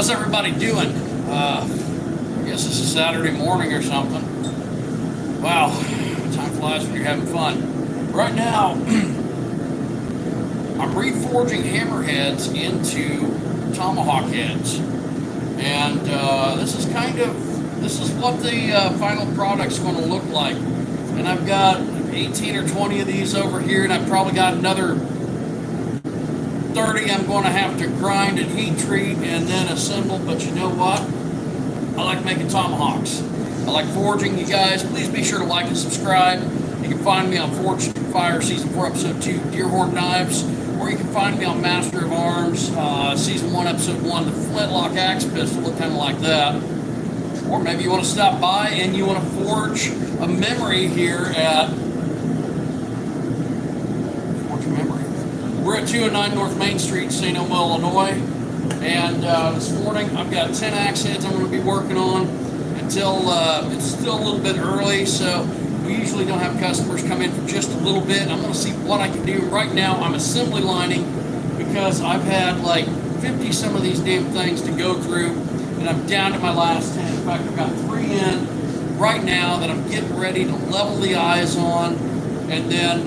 How's everybody doing? I guess it's a Saturday morning or something. Wow, time flies when you're having fun. Right now, I'm reforging hammerheads into Tomahawk heads. And this is what the final product's going to look like. And I've got 18 or 20 of these over here, and I've probably got another 30 I'm going to have to grind and heat treat and then assemble. But you know what? I like making tomahawks. I like forging, you guys. Please be sure to like and subscribe. You can find me on Forged Fire Season 4 Episode 2 Deerhorn Knives, or you can find me on Master of Arms Season 1 Episode 1 the Flintlock Axe Pistol, look kind of like that. Or maybe you want to stop by and you want to forge a memory here at We're at 209 North Main Street, St. Elmo, Illinois, and this morning I've got 10 axe heads I'm going to be working on until it's still a little bit early, so we usually don't have customers come in for just a little bit. I'm going to see what I can do. Right now I'm assembly lining because I've had like 50 some of these damn things to go through, and I'm down to my last 10. In fact, I've got 3 in right now that I'm getting ready to level the eyes on, and then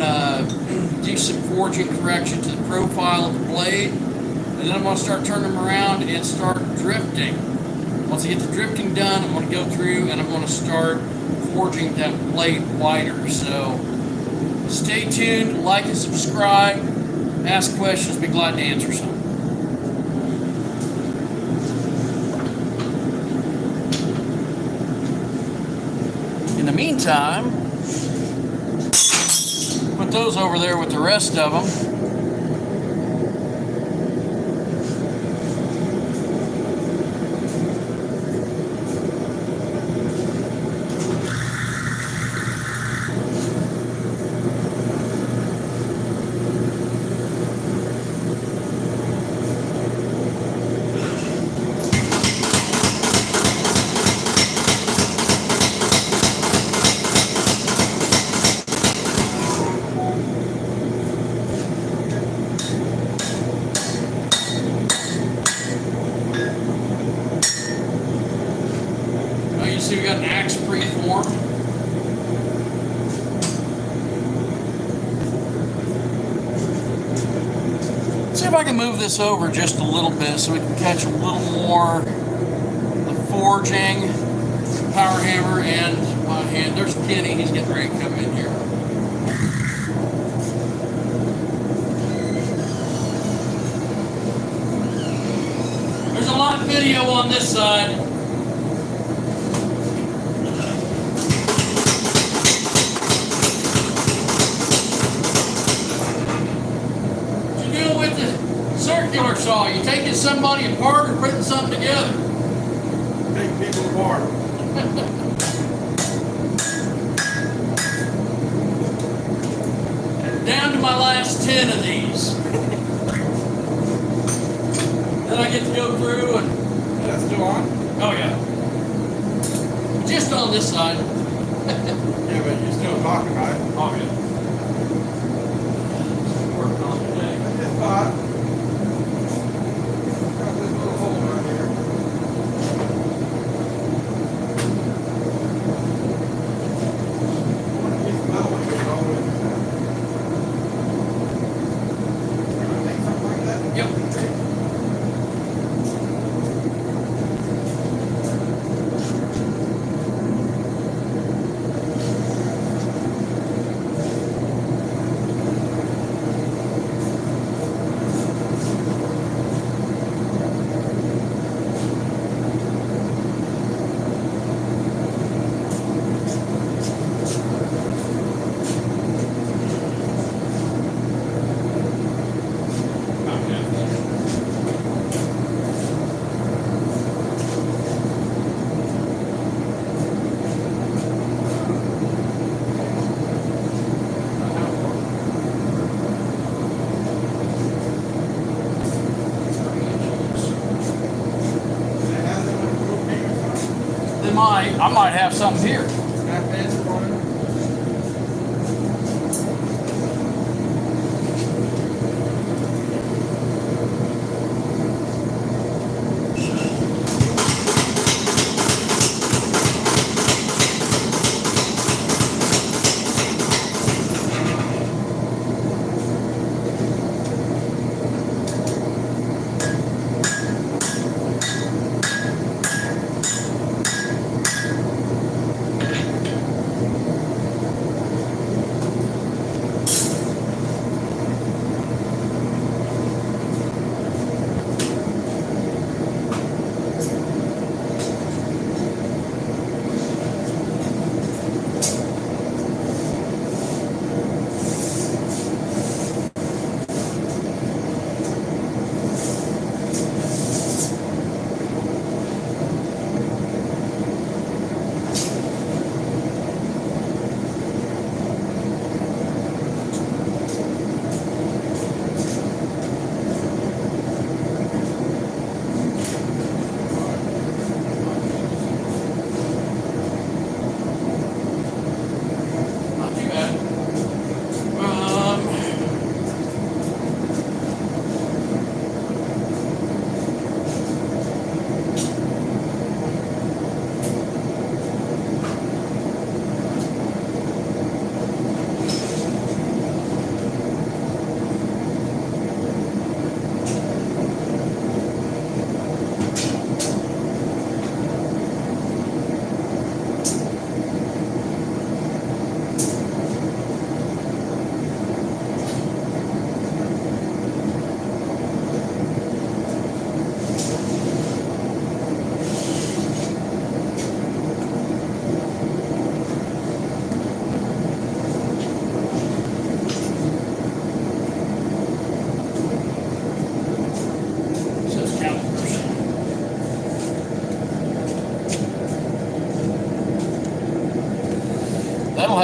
do some forging correction to the profile of the blade, and then I'm going to start turning them around and start drifting. Once I get the drifting done, I'm going to go through and I'm going to start forging that blade wider. So stay tuned, like and subscribe, ask questions, be glad to answer some. In the meantime, put those over there with the rest of them. See, we got an axe pre-formed. See if I can move this over just a little bit so we can catch a little more the forging, power hammer, and my hand. There's Kenny, he's getting ready to come in here. There's a lot of video on this side. Circular saw, you taking somebody apart or putting something together? Take people apart. Down to my last 10 of these. Then I get to go through and... That's still on? Oh yeah. Just on this side. Yeah, but you're still talking, right? Oh yeah. Working on today. It's hot. I might have something here.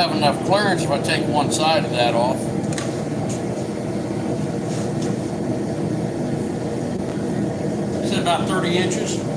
have enough clearance if I take one side of that off. Is it about 30 inches?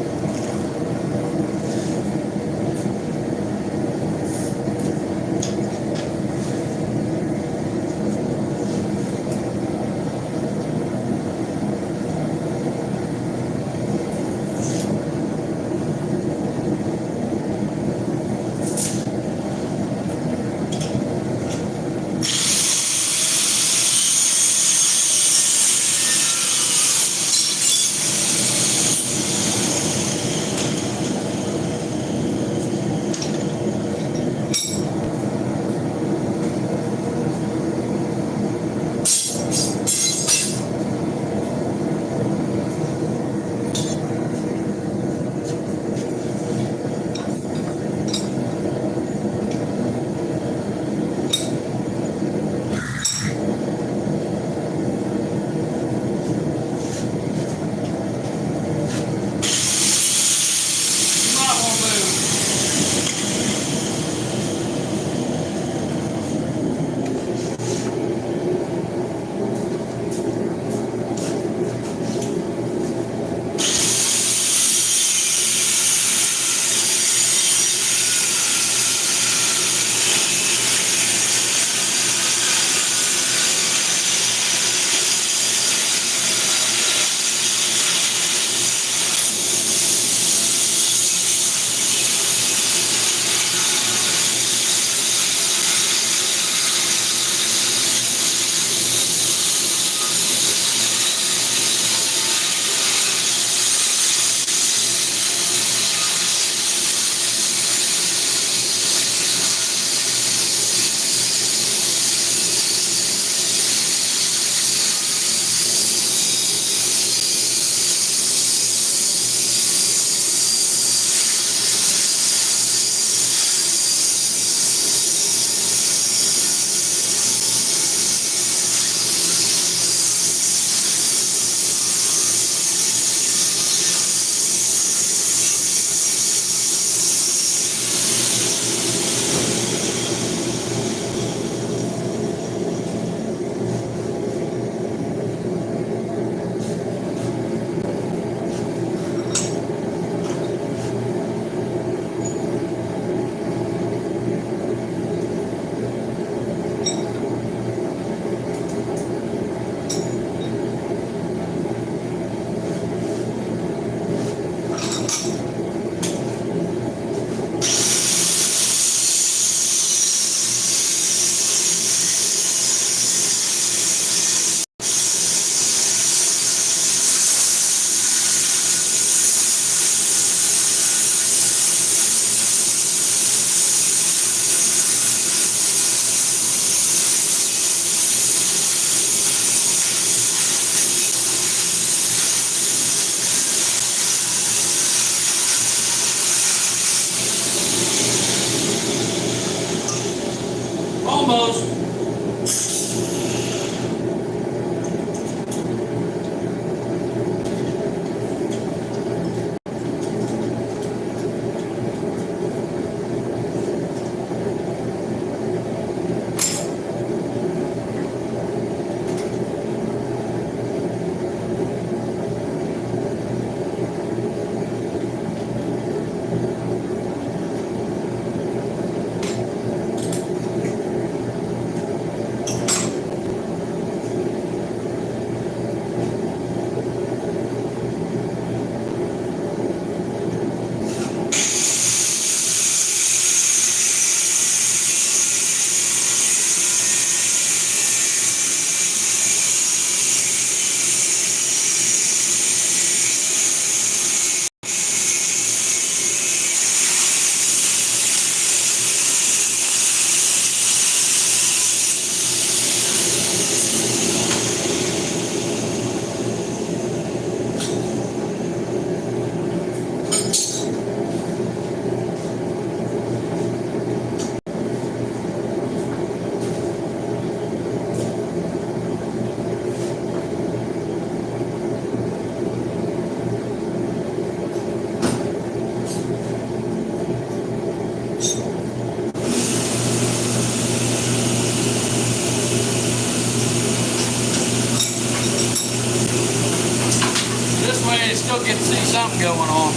still get to see something going on.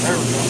There we go.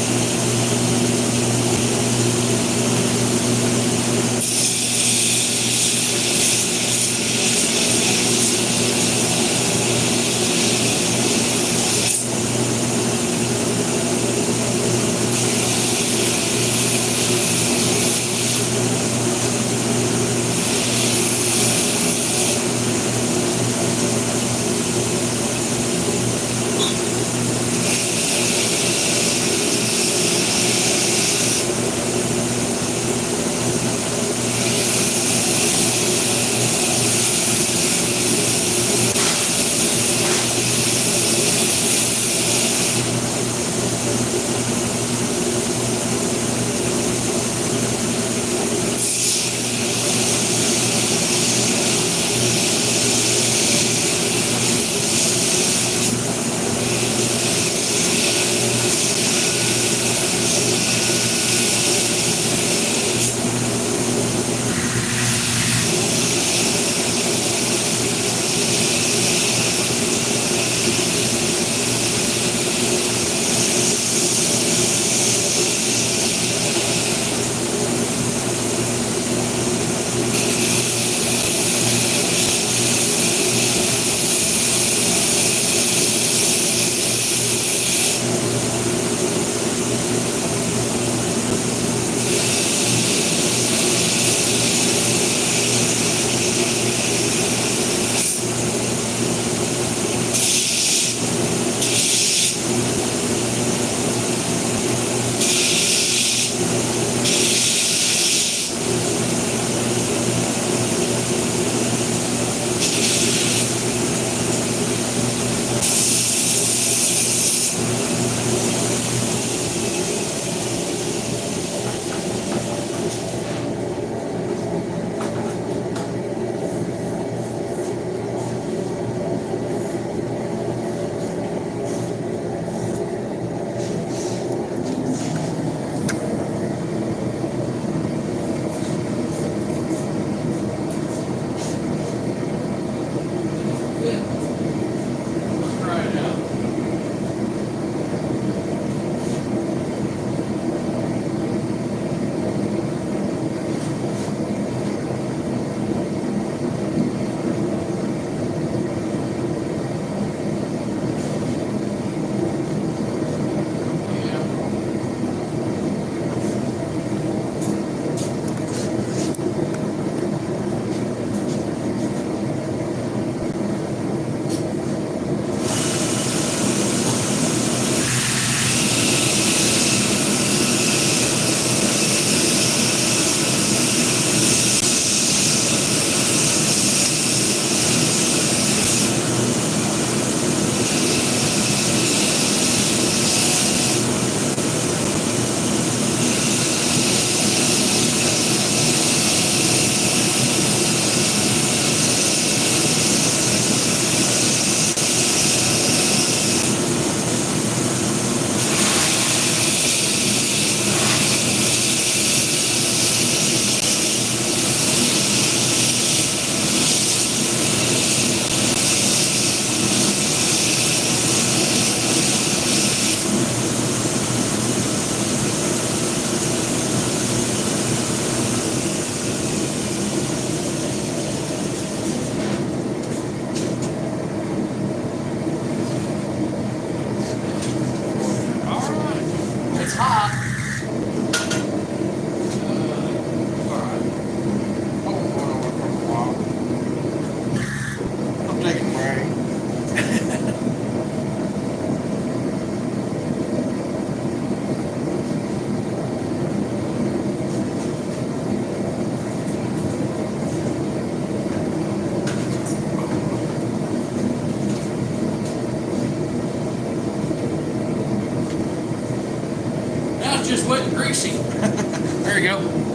Just wet and greasy. There you go.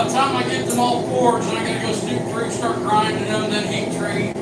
the time I get them all forged, then I gotta go snoop through, start grinding them, then heat treat.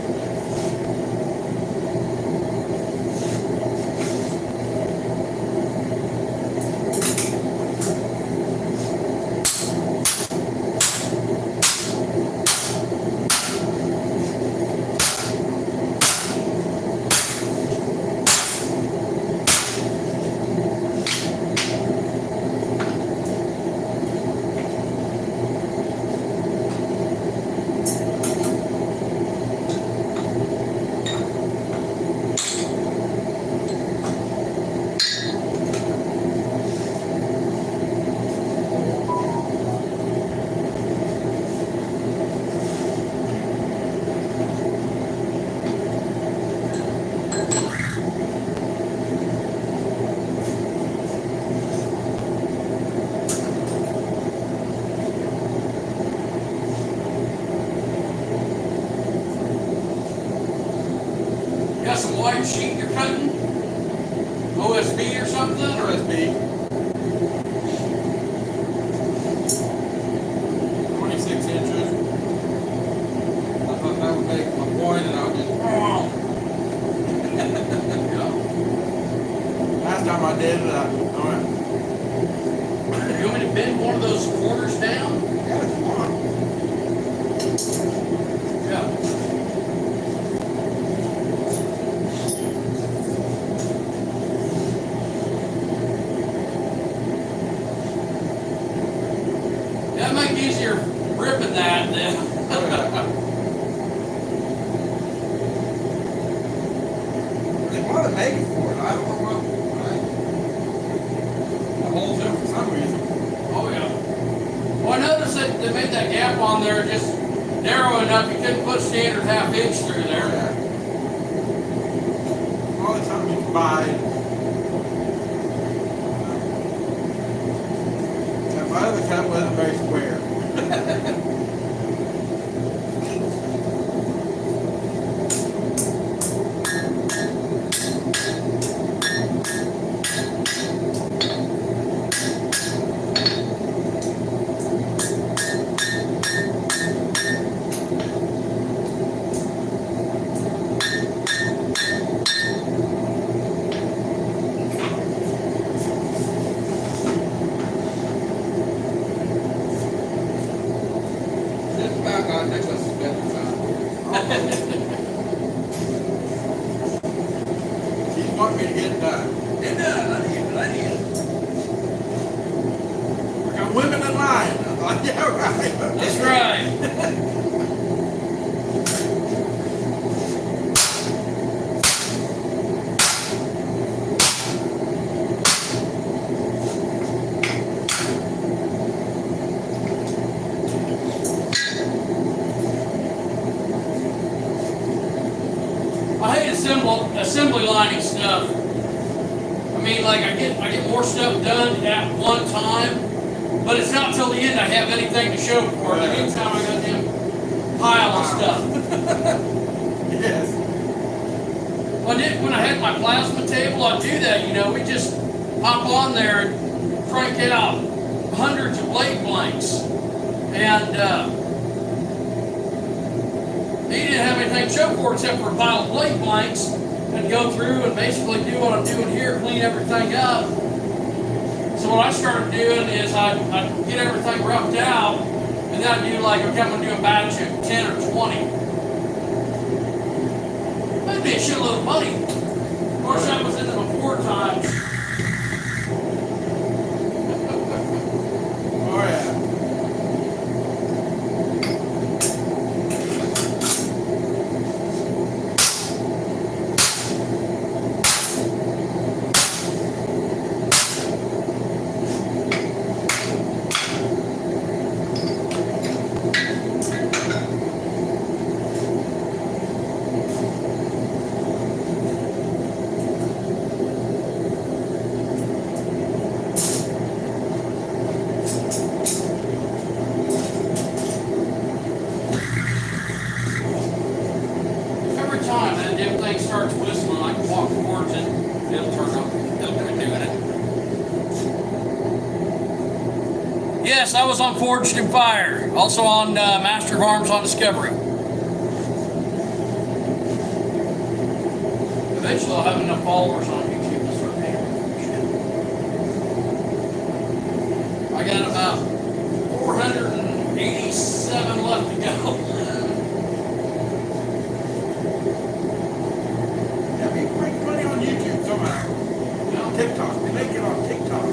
Got some white sheet you're cutting? OSB or something? Or OSB. 26 inches. I thought that would make my point, and I would just. Yeah. Last time I did it, I went. You want me to bend one of those corners down? Yeah, it's fun. Yeah. That make easier ripping that then. They want to make it for it. I don't know what. The holes in it for some reason. Oh yeah. Well, I noticed that they made that gap on there just narrow enough you couldn't put standard half-inch through there. Yeah. All the time you can buy. My other cut wasn't very square. Just about got Nicholas to spend the time. He's wanting me to get it done. Get done, I need it. We got women in line. I thought, yeah, right. That's right. I hate assembly lining stuff. I mean, like I get more stuff done at one time, but it's not till the end I have anything to show for it. In the meantime, I got them pile of stuff. Yes. When I had my plasma table, I'd do that. You know, we just hop on there and crank out hundreds of blade blanks, and he didn't have anything to show for it except for a pile of blade blanks, and go through and basically do what I'm doing here, clean everything up. So what I started doing is I'd get everything roughed out, and then I'd do like, okay, I'm going to do a batch of 10 or 20. That'd be a shitload of money. Of course, that was in the before times. Oh, yeah. Every time that damn thing starts whistling, I can walk towards it, it'll turn up, it'll quit doing it. Yes, I was on Forged in Fire. Also on Master of Arms on Discovery. Eventually I'll have enough followers on YouTube to start paying for shit. I got about 487 left to go. Yeah, we make money on YouTube somehow. On TikTok. We make it on TikTok.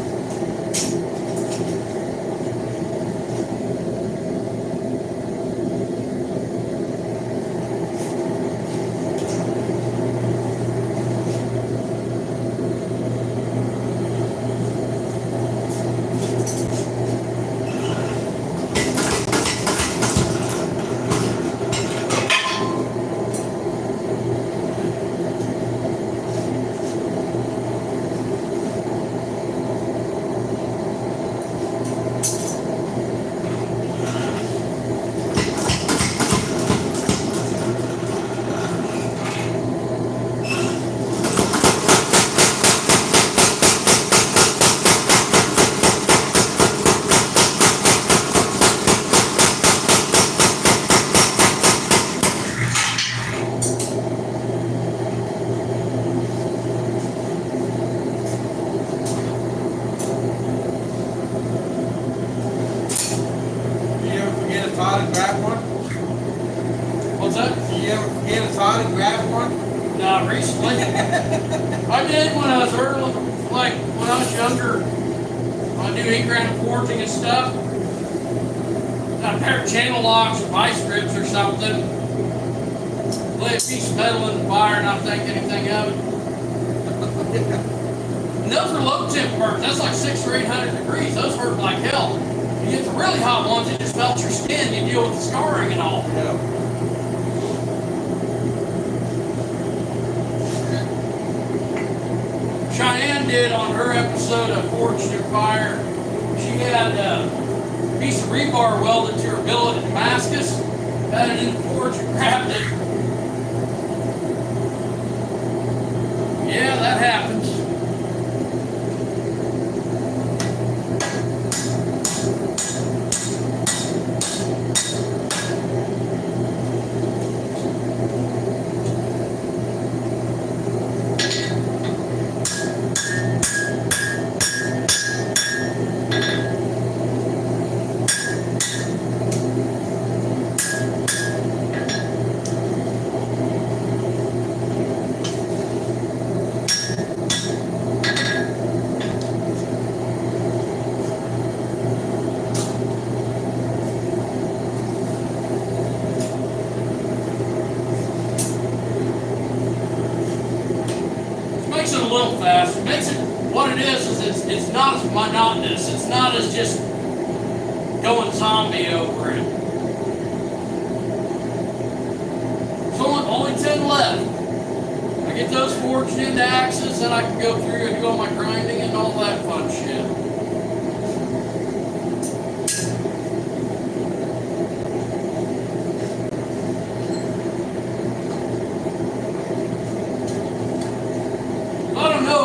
Recently, I did when I was early, like when I was younger. I do heat ground forging and stuff. Got a pair of channel locks or vice grips or something. Lay a piece of metal in the fire and not think anything of it. And those are low temp burns. That's like 600 or 800 degrees. Those hurt like hell. You get the really hot ones, it just melts your skin. You deal with the scarring and all. Yeah. Cheyenne did on her episode of Forged in Fire. She had a piece of rebar welded to her billet in Damascus, had it in the forge and grabbed it. Yeah, that happens. Makes it a little faster. Makes it what it is it's not as monotonous. It's not as just going zombie over it. There's only 10 left. I get those forged into axes, then I can go through and do all my grinding and all that fun shit.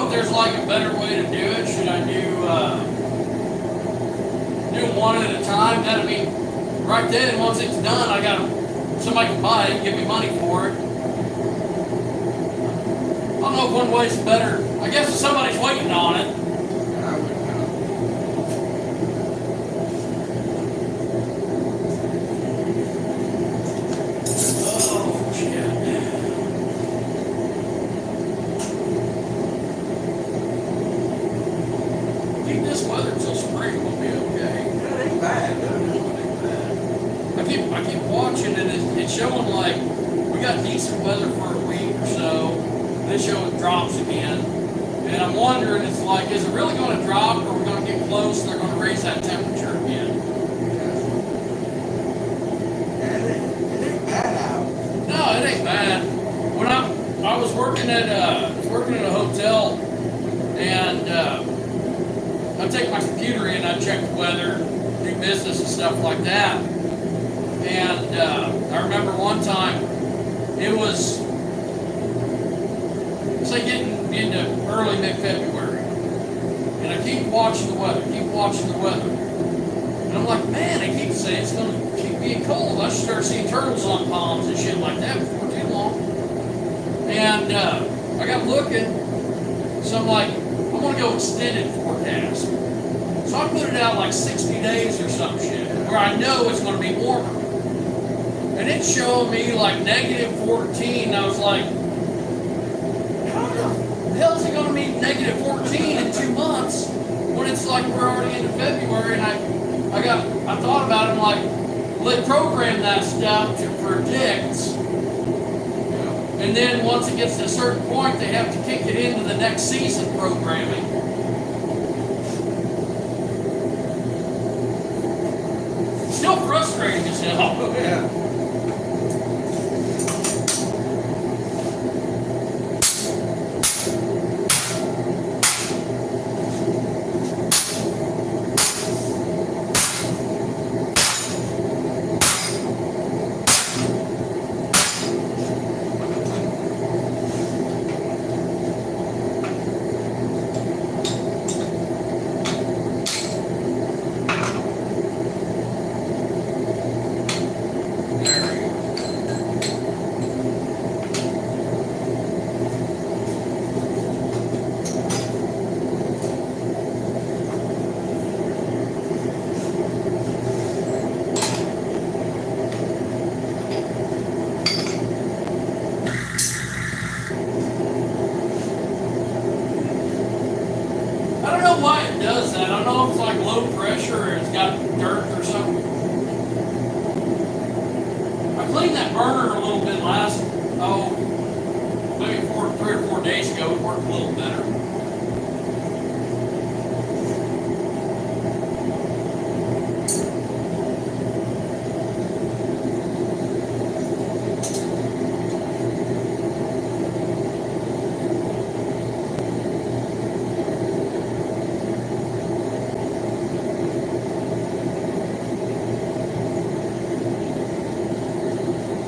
There's like a better way to do it. Should I do them one at a time? That'd be right then. Once it's done, I got somebody can buy it and give me money for it. I don't know if one way's better. I guess if somebody's waiting on it. I keep watching and it's showing like we got decent weather for a week or so. Then showing drops again. And I'm wondering, it's like, is it really going to drop or are we going to get close and they're going to raise that temperature again? It ain't bad out. No, it ain't bad. When I was working at a hotel and I take my computer in, I check the weather, do business and stuff like that. And I remember one time, it was, say, getting into early mid-February. And I keep watching the weather. And I'm like, man, they keep saying it's going to keep being cold. I should start seeing turtles on palms and shit like that before too long. And I got looking, so I'm like, I want to go extended forecast. So I put it out like 60 days or some shit, where I know it's going to be warmer. And it's showing me like negative 14. I was like, how the hell is it going to be negative 14 in 2 months when it's like we're already into February? And I thought about it. I'm like, well, they program that stuff to predict. And then once it gets to a certain point, they have to kick it into the next season programming. Still frustrating as hell. Yeah. I don't know why it does that. I don't know if it's like low pressure or it's got dirt or something. I cleaned that burner a little bit last, maybe 3 or 4 days ago. It worked a little better.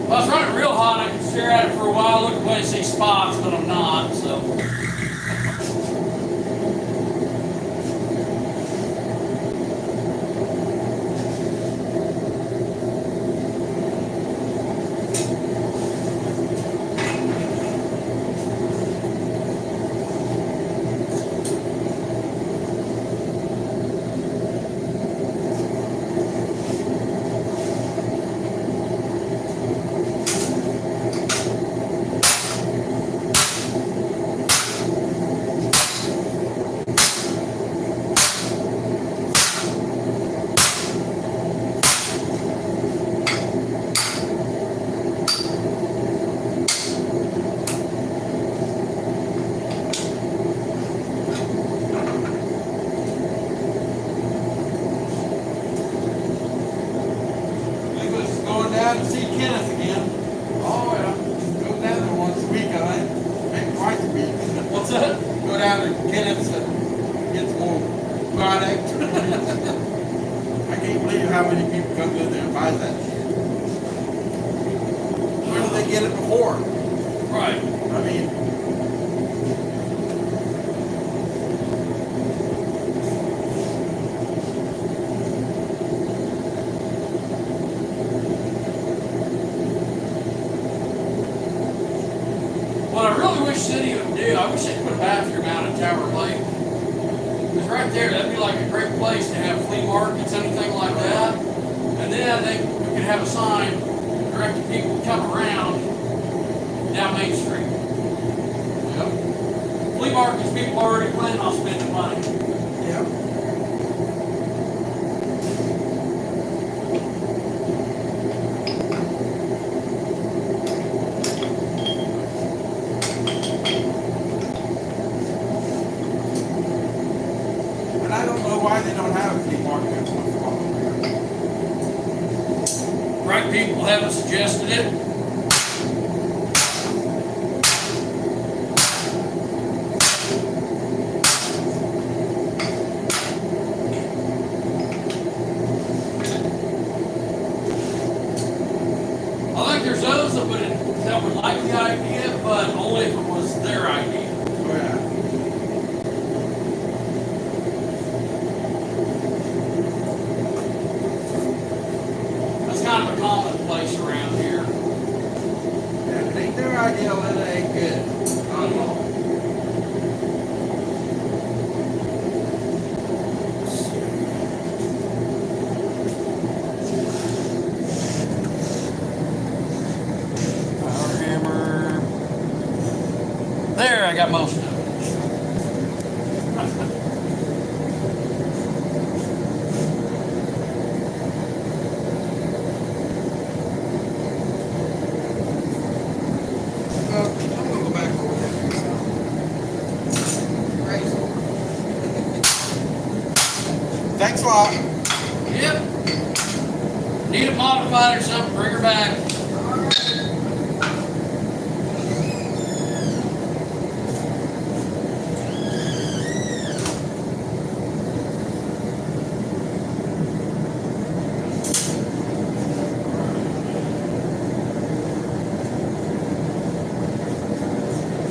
If I was running real hot, I could stare at it for a while, look away and see spots, but I'm not, so. Down to see Kenneth again. Oh, yeah. Go down there once a week, I think. Maybe twice a week. What's that? Go down to Kenneth's and get some more product. I can't believe how many people come in there and buy that shit. Where did they get it before? Right. I mean, what I really wish City would do, I wish they'd put a bathroom out at Tower Lake. Because right there, that'd be like a great place to have flea markets, anything like that. And then we could have a sign directing people to come around down Main Street. yep. Flea markets, people already planning on spending money. Yep. And I don't know why they don't have a flea market in Florida. Right people haven't suggested it. I think there's those that would like the idea, but only if it was their idea. Oh, yeah. I got most of it. I'm gonna go back over there. Thanks a lot. Yep. Need it modified or something, bring her back.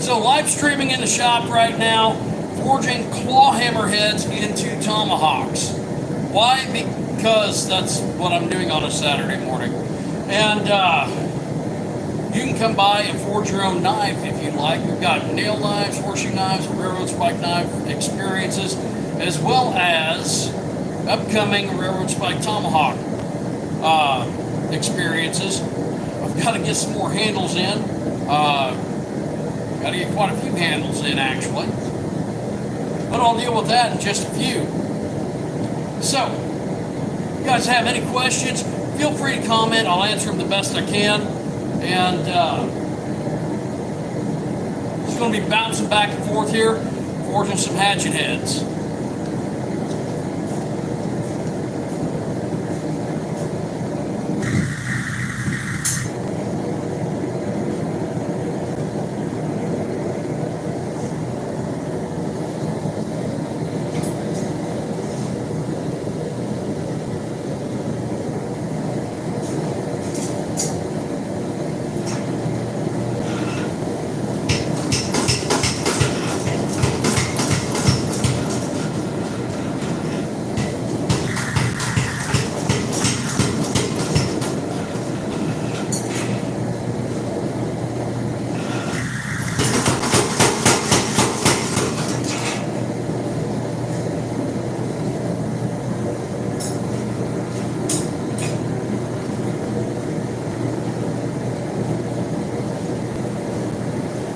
So live streaming in the shop right now, forging claw hammer heads into Tomahawks. Why? Because that's what I'm doing on a Saturday morning. And you can come by and forge your own knife if you'd like. We've got nail knives, horseshoe knives, railroad spike knife experiences, as well as upcoming railroad spike tomahawk experiences. I've got to get some more handles in. Got to get quite a few handles in, actually. But I'll deal with that in just a few. So, if you guys have any questions, feel free to comment. I'll answer them the best I can. And just going to be bouncing back and forth here, forging some hatchet heads.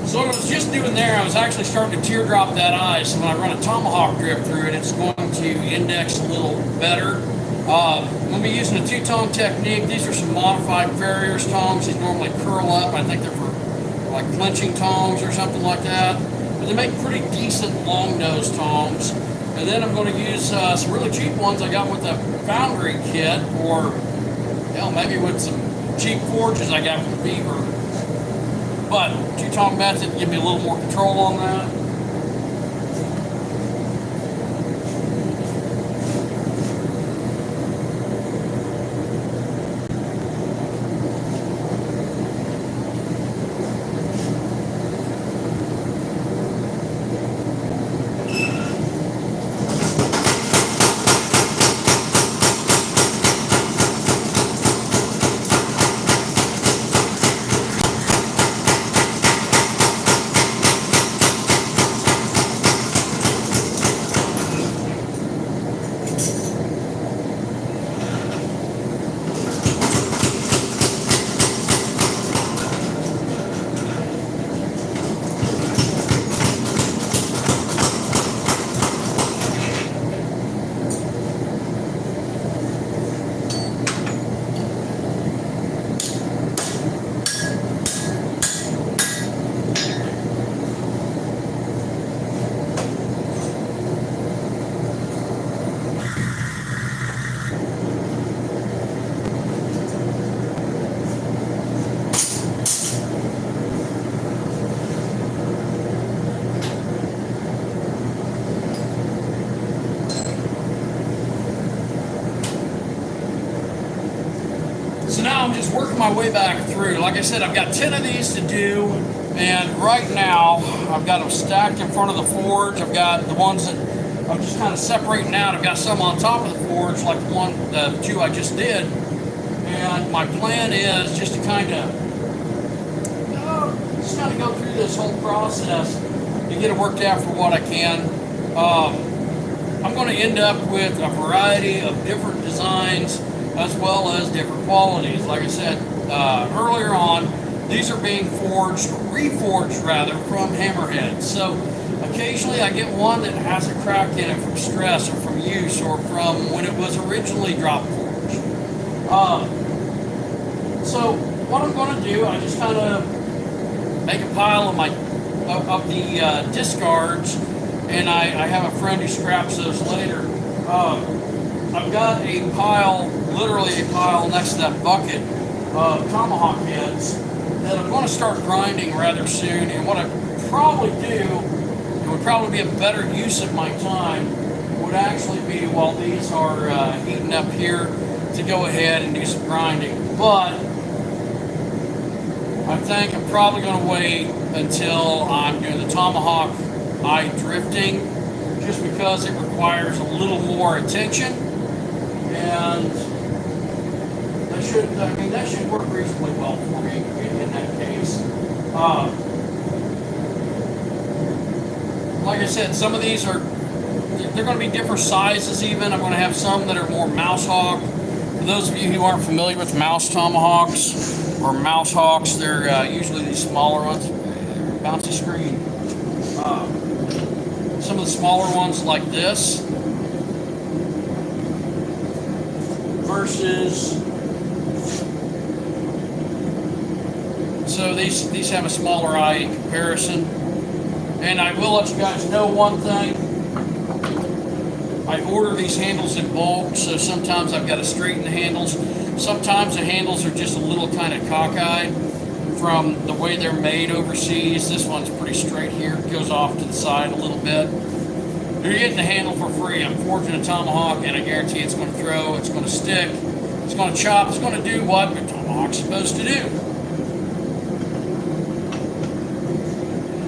So what I was just doing there, I was actually starting to teardrop that ice, and when I run a tomahawk drip through it, it's going to index a little better. I'm going to be using a two-tong technique. These are some modified farrier's tongs. These normally curl up. I think they're for like clenching tongs or something like that. But they make pretty decent long nose tongs. And then I'm going to use some really cheap ones I got with a foundry kit, or hell, maybe with some cheap forges I got from Beaver. But two-tong method give me a little more control on that. So now I'm just working my way back through. Like I said, I've got 10 of these to do, and right now I've got them stacked in front of the forge. I've got the ones that I'm just kind of separating out. I've got some on top of the forge, like the two I just did. And my plan is just to kind of go through this whole process to get it worked out for what I can. I'm going to end up with a variety of different designs as well as different qualities. Like I said earlier on, These are being forged, reforged rather, from hammerheads. So occasionally I get one that has a crack in it from stress or from use or from when it was originally drop forged. So what I'm going to do, I just kind of make a pile of the discards, and I have a friend who scraps those later. I've got a pile, literally a pile next to that bucket of tomahawk heads that I'm going to start grinding rather soon. And what I probably do, it would probably be a better use of my time, would actually be while these are heating up here to go ahead and do some grinding. But I think I'm probably going to wait until I'm doing the tomahawk eye drifting, just because it requires a little more attention, and that should work reasonably well for me in that case. Like I said, some of these they're going to be different sizes even. I'm going to have some that are more mouse hawk. For those of you who aren't familiar with mouse tomahawks or mouse hawks, they're usually these smaller ones. Bouncy screen. Some of the smaller ones like this versus, so these have a smaller eye in comparison. And I will let you guys know one thing. I order these handles in bulk, so sometimes I've got to straighten the handles. Sometimes the handles are just a little kind of cockeyed from the way they're made overseas. This one's pretty straight here. It goes off to the side a little bit. You're getting the handle for free. I'm forging a tomahawk, and I guarantee it's going to throw, it's going to stick, it's going to chop, it's going to do what a tomahawk's supposed to do.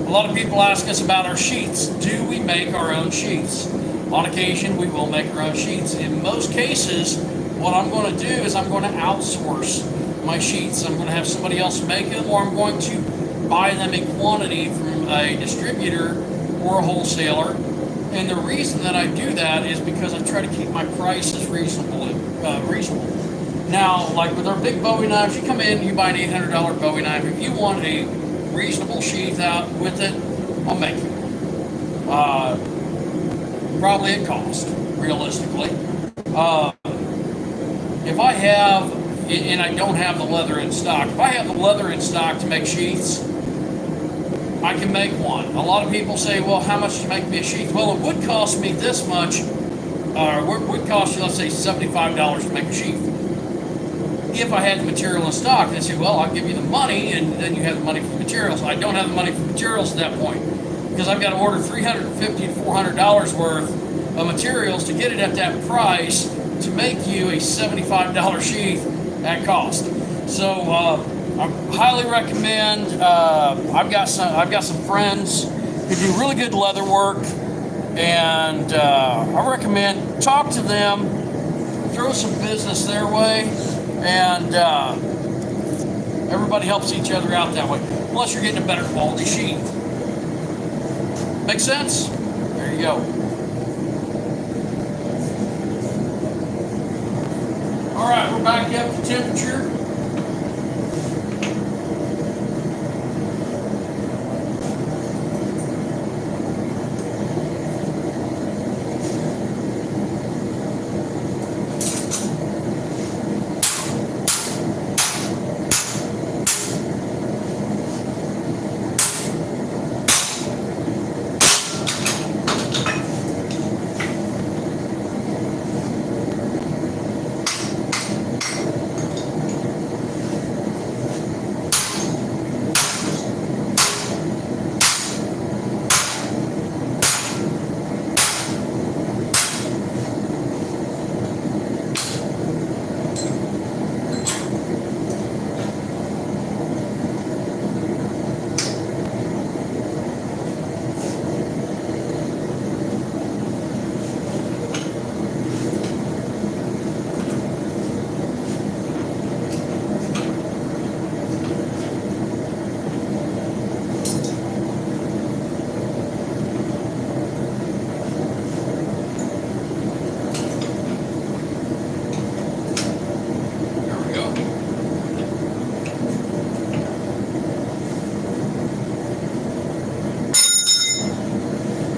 A lot of people ask us about our sheets. Do we make our own sheets? On occasion, we will make our own sheets. In most cases, what I'm going to do is I'm going to outsource my sheets. I'm going to have somebody else make them, or I'm going to buy them in quantity from a distributor or a wholesaler. And the reason that I do that is because I try to keep my prices reasonable. Now, like with our big Bowie knives, you come in, you buy an $800 Bowie knife. If you want a reasonable sheath out with it, I'll make you one. Probably at cost, realistically. If I have, and I don't have the leather in stock, if I have the leather in stock to make sheaths, I can make one. A lot of people say, well, how much to make me a sheath? Well, it would cost me this much, or it would cost you, let's say, $75 to make a sheath. If I had the material in stock, they say, well, I'll give you the money, and then you have the money for the materials. I don't have the money for materials at that point, because I've got to order $350 to $400 worth of materials to get it at that price to make you a $75 sheath at cost. So I highly recommend. I've got some friends who do really good leather work, and I recommend talk to them, throw some business their way, and everybody helps each other out that way. Plus, you're getting a better quality sheath. Make sense? There you go. All right, we're back up to temperature.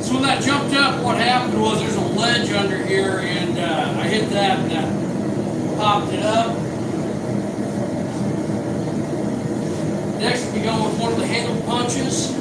So when that jumped up, what happened was there's a ledge under here, and I hit that and that popped it up. Next, we go with one of the handle punches.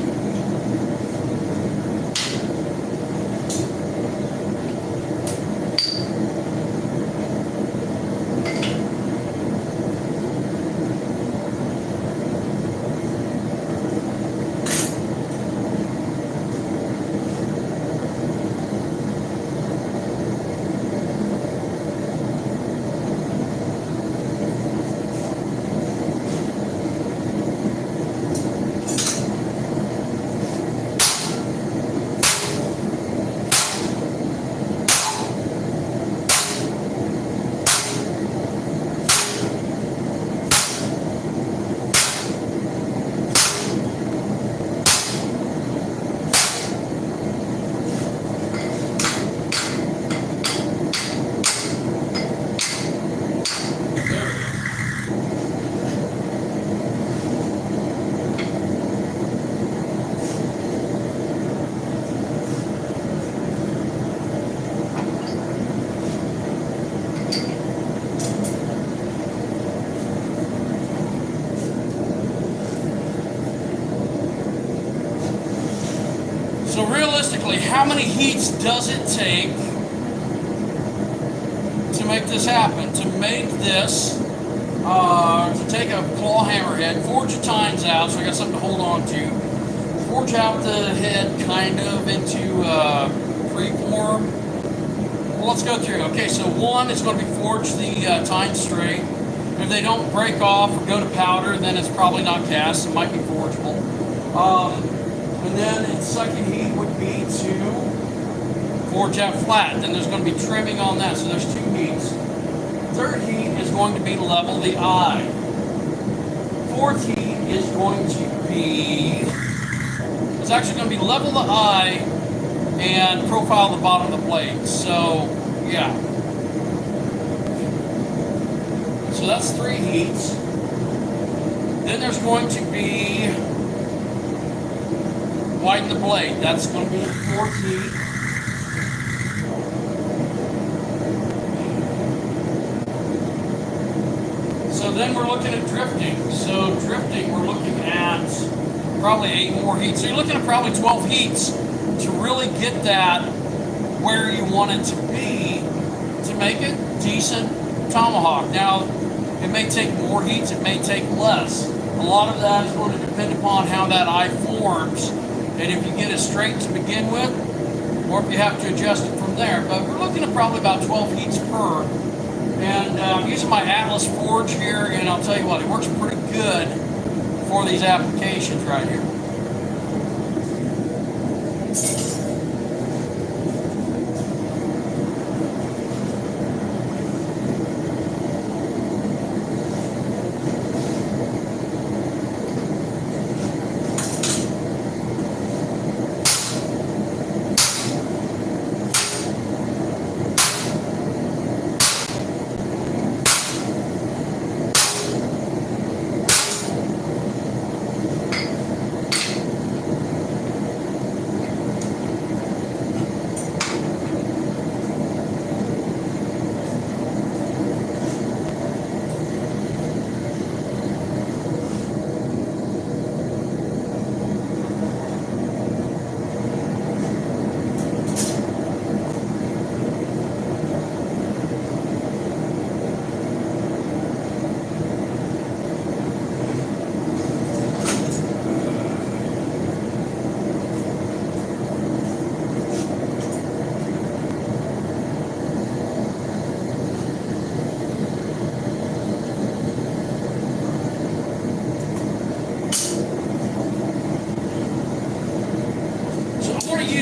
So realistically, how many heats does it take to make this happen? To make this, to take a claw hammerhead, forge the tines out, so I got something to hold on to, forge out the head kind of into freeform. Well, let's go through. Okay, so one is going to be forge the tines straight. If they don't break off or go to powder, then it's probably not cast. It might be forgeable. And then its second heat would be to forge out flat. Then there's going to be trimming on that, so there's 2 heats. Third heat is going to be level the eye. Fourth heat is going to be, it's actually going to be level the eye and profile the bottom of the blade. So, yeah. So that's 3 heats. Then there's going to be widen the blade. That's going to be the 4th heat. So then we're looking at drifting. So drifting, we're looking at probably 8 more heats. So you're looking at probably 12 heats to really get that where you want it to be to make it decent tomahawk. Now, it may take more heats, it may take less. A lot of that is going to depend upon how that eye forms, and if you get it straight to begin with, or if you have to adjust it from there. But we're looking at probably about 12 heats per. And I'm using my Atlas forge here, and I'll tell you what, it works pretty good for these applications right here.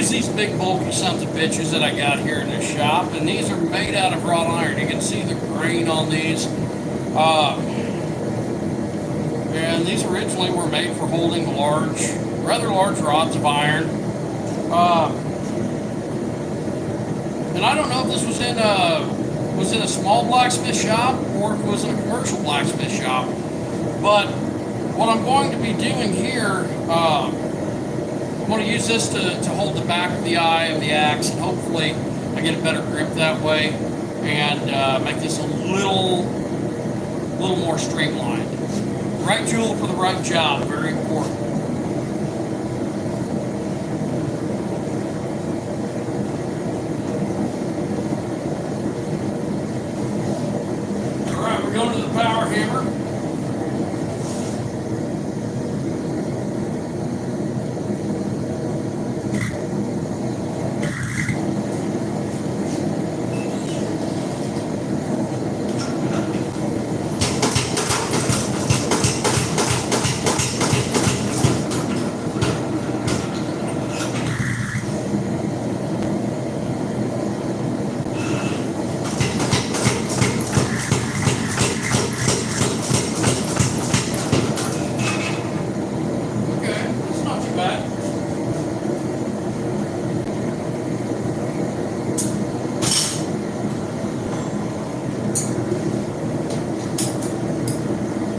These big bulky sons of bitches that I got here in this shop, and these are made out of wrought iron. You can see the grain on these. And these originally were made for holding rather large rods of iron. And I don't know if this was in a small blacksmith shop or if it was in a commercial blacksmith shop. But what I'm going to be doing here, I'm going to to use this to hold the back of the eye of the axe, and hopefully I get a better grip that way and make this a little more streamlined. Right tool for the right job, very important. All right, we're going to the power hammer.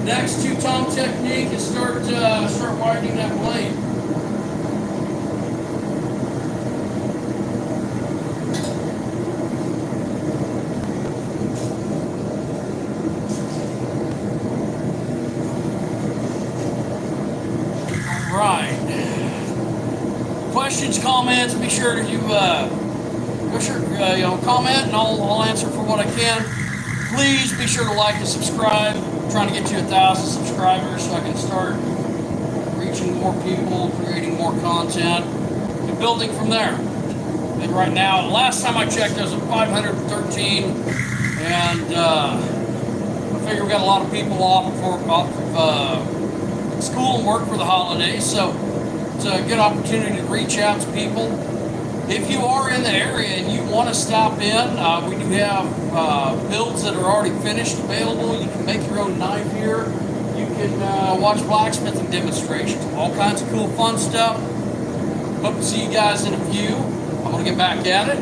Next two-tone technique is start widening that blade. All right. Questions, comments? Be sure to comment, and I'll answer for what I can. Please be sure to like and subscribe. I'm trying to get to 1,000 subscribers so I can start reaching more people, creating more content, and building from there. And right now, last time I checked, there's a 513, and I figure we got a lot of people off of school and work for the holidays, so it's a good opportunity to reach out to people. If you are in the area and you want to stop in, we do have builds that are already finished available. You can make your own knife here. You can watch blacksmithing demonstrations. All kinds of cool, fun stuff. Hope to see you guys in a few. I'm going to get back at it.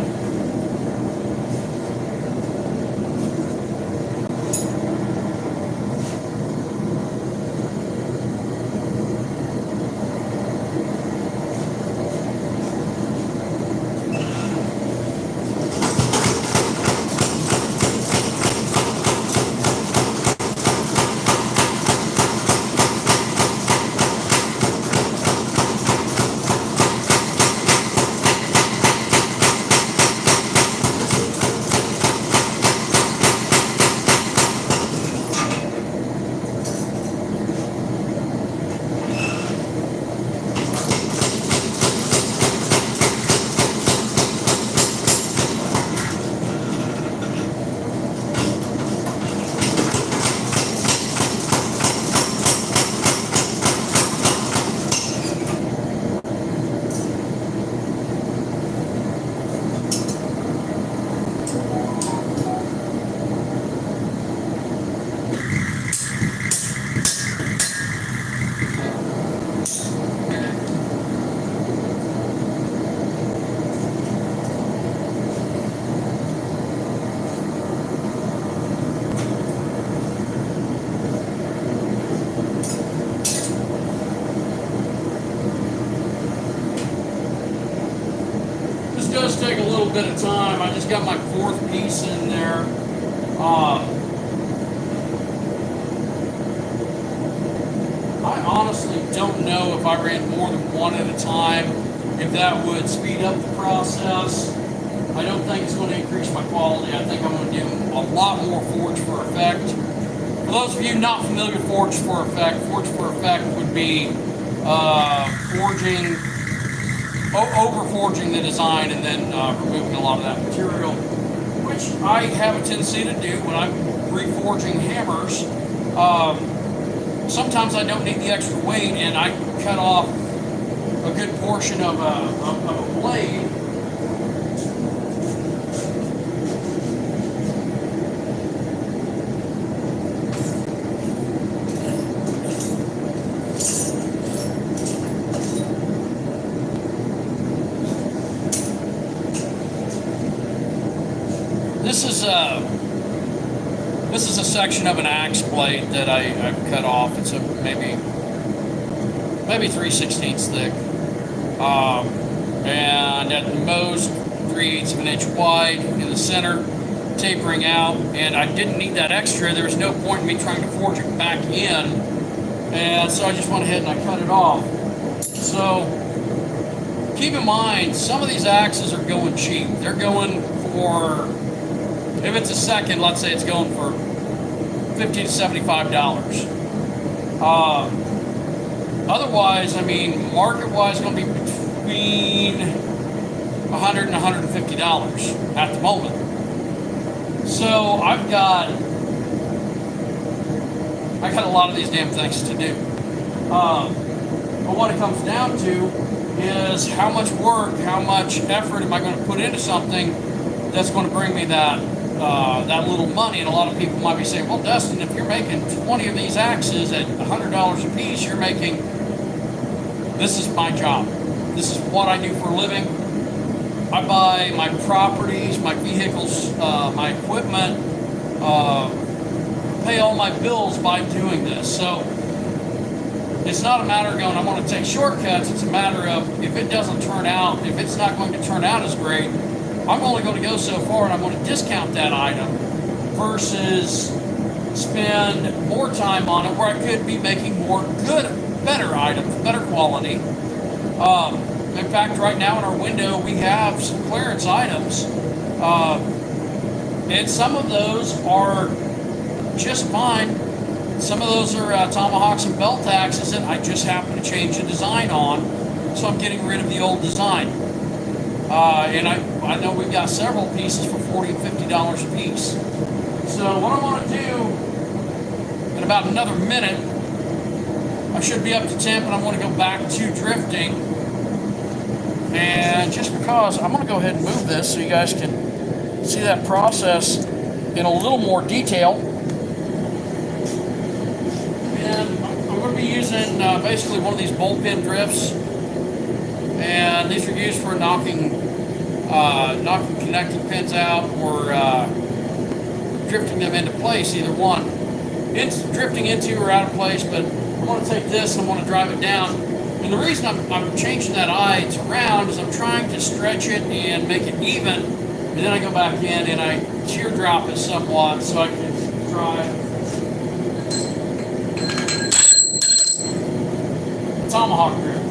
Does take a little bit of time. I just got my fourth piece in there. I honestly don't know if I ran more than one at a time, if that would speed up the process. I don't think it's going to increase my quality. I think I'm going to do a lot more forge for effect. For those of you not familiar with forge for effect would be over-forging the design and then removing a lot of that material, which I have a tendency to do when I'm reforging hammers. Sometimes I don't need the extra weight, and I cut off a good portion of a blade. This is a section of an axe blade that I've cut off. It's maybe 3/16 thick. and at the most 3/8 of an inch wide in the center, tapering out. And I didn't need that extra. There was no point in me trying to forge it back in, and so I just went ahead and I cut it off. So keep in mind, some of these axes are going cheap. They're going for, if it's a second, let's say it's going for $50 to $75. Otherwise, I mean, market-wise, it's going to be between $100 and $150 at the moment. So I got a lot of these damn things to do. But what it comes down to is how much work, how much effort am I going to put into something that's going to bring me that little money. And a lot of people might be saying, well, Dustin, if you're making 20 of these axes at $100 a piece, you're making, this is my job. This is what I do for a living. I buy my properties, my vehicles, my equipment, pay all my bills by doing this. So it's not a matter of going, I'm going to take shortcuts. It's a matter of, if it doesn't turn out, if it's not going to turn out as great, I'm only going to go so far, and I'm going to discount that item versus spend more time on it where I could be making more better items, better quality. In fact, right now in our window, we have some clearance items, and some of those are just fine. Some of those are tomahawks and belt axes that I just happen to change the design on, so I'm getting rid of the old design. And I know we've got several pieces for $40 and $50 a piece. So what I want to do, in about another minute, I should be up to temp, and I'm going to go back to drifting. And just because, I'm going to go ahead and move this so you guys can see that process in a little more detail. And I'm going to be using basically one of these ball pin drifts, and these are used for knocking connecting pins out or drifting them into place, either one. It's drifting into or out of place, but I'm going to take this and I'm going to drive it down. And the reason I'm changing that eye to round is I'm trying to stretch it and make it even, and then I go back in and I teardrop it somewhat so I can drive Tomahawk drift.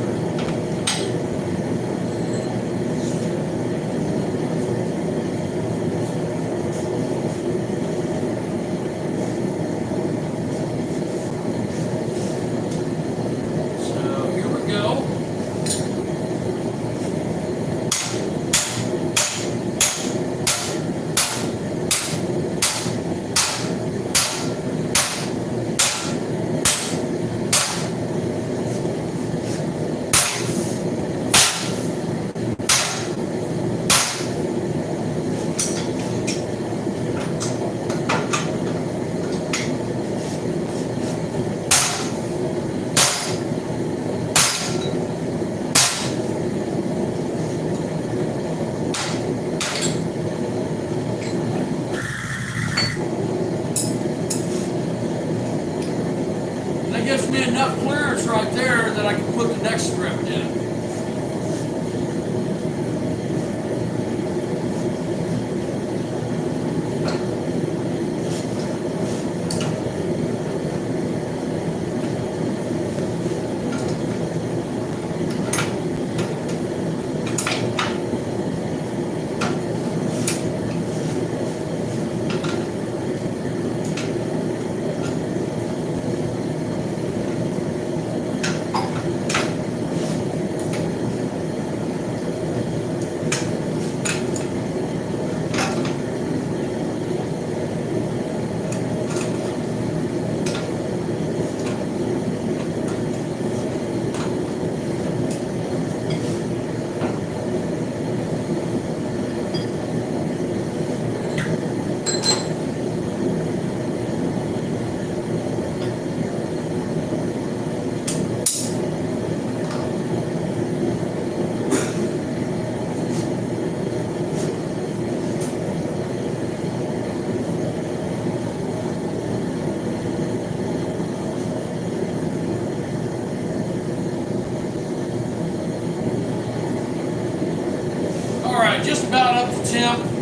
All right, just about up to temp.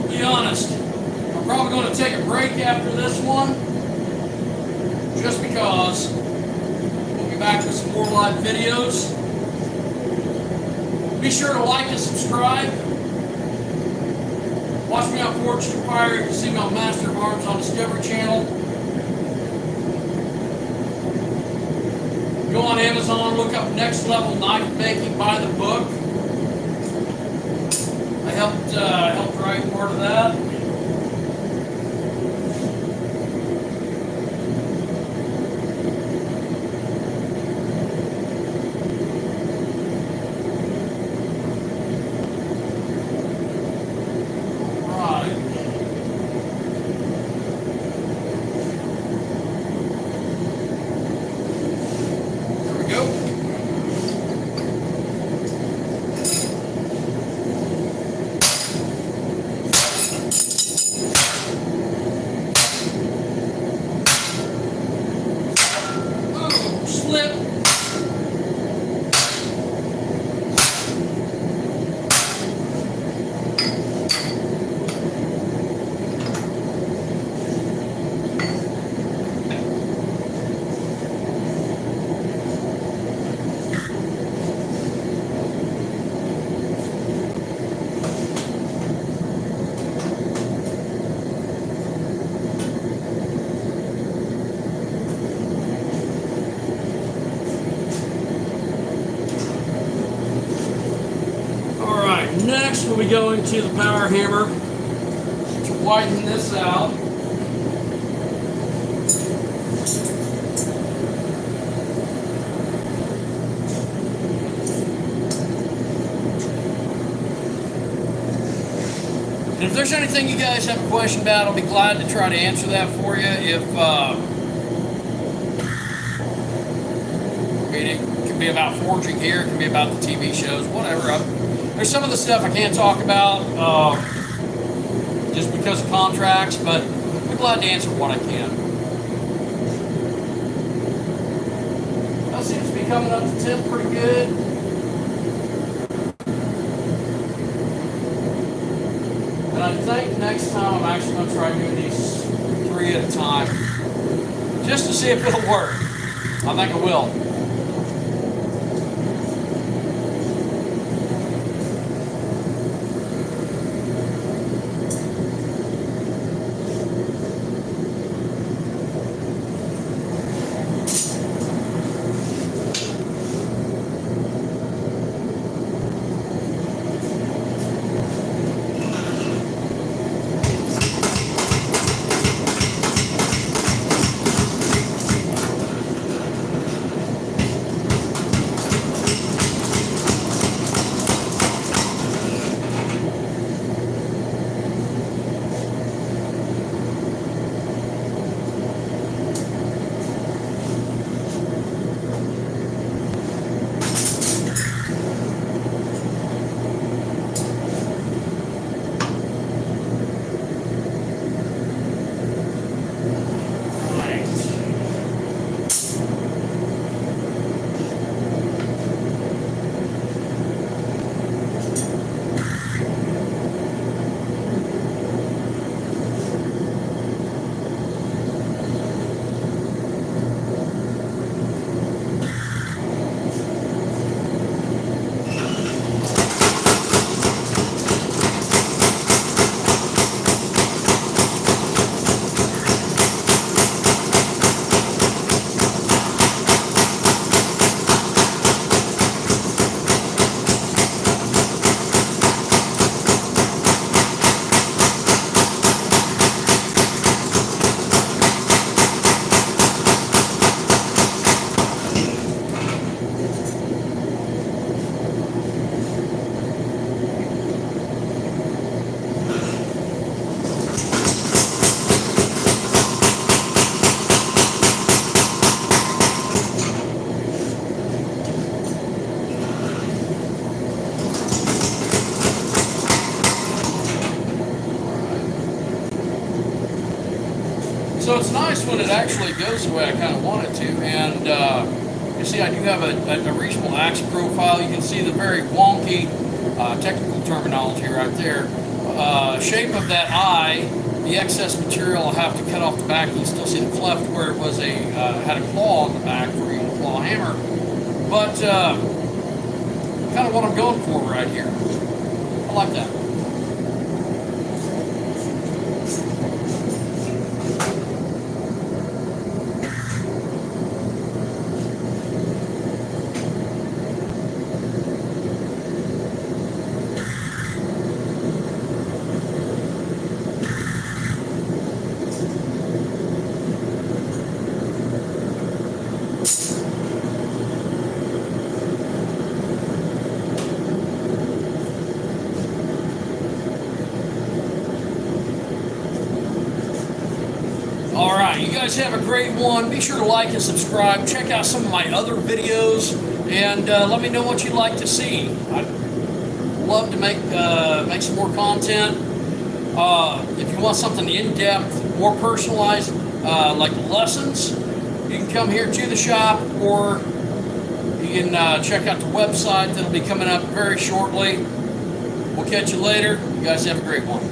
Be honest, I'm probably going to take a break after this one, just because we'll be back with some more live videos. Be sure to like and subscribe. Watch me on Forge to Fire. You can see me on Master of Arms on Discovery Channel. Go on Amazon, look up Next Level Knife Making by the book. I helped write part of that. Right. There we go. Slip. Next, we'll be going to the power hammer to whiten this out. And if there's anything you guys have a question about, I'll be glad to try to answer that for you. It can be about forging here, it can be about the TV shows, whatever. There's some of the stuff I can't talk about just because of contracts, but I'm glad to answer what I can. That seems to be coming up to temp pretty good. And I think next time I'm actually going to try doing these 3 at a time, just to see if it'll work. I think it will. one, it actually goes the way I kind of want it to. And you see, I do have a reasonable axe profile. You can see the very wonky technical terminology right there. Shape of that eye, the excess material I'll have to cut off the back. You can still see the cleft where it was had a claw on the back for a claw hammer. But kind of what I'm going for right here. I like that. All right, you guys have a great one. Be sure to like and subscribe. Check out some of my other videos, and let me know what you'd like to see. I'd love to make some more content. If you want something in-depth, more personalized, like lessons, you can come here to the shop, or you can check out the website that'll be coming up very shortly. We'll catch you later. You guys have a great one.